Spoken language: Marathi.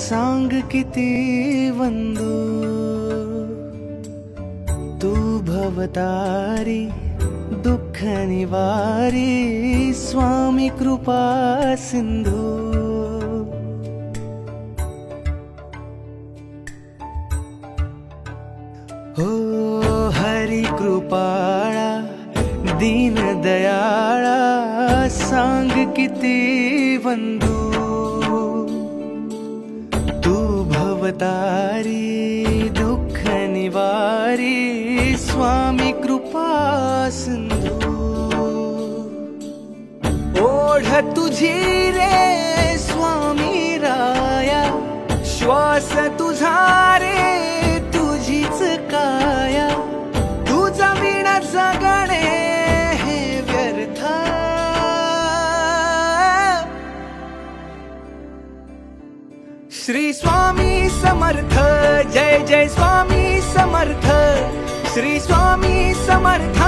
सांग किती वंदू तू भवतारी दुःख निवारी स्वामी कृपा सिंधू। हो हरी कृपाळा दीन दयाळा सांग किती वंदू तू भवतारी दुःख निवारी स्वामी कृपा सिंधू। ओढ तुझी रे स्वामी राया श्वास तुझा रे तुझीच काया तुझा विना जगणे हे व्यर्थ। श्री स्वामी समर्थ जय जय स्वामी समर्थ श्री स्वामी समर्थ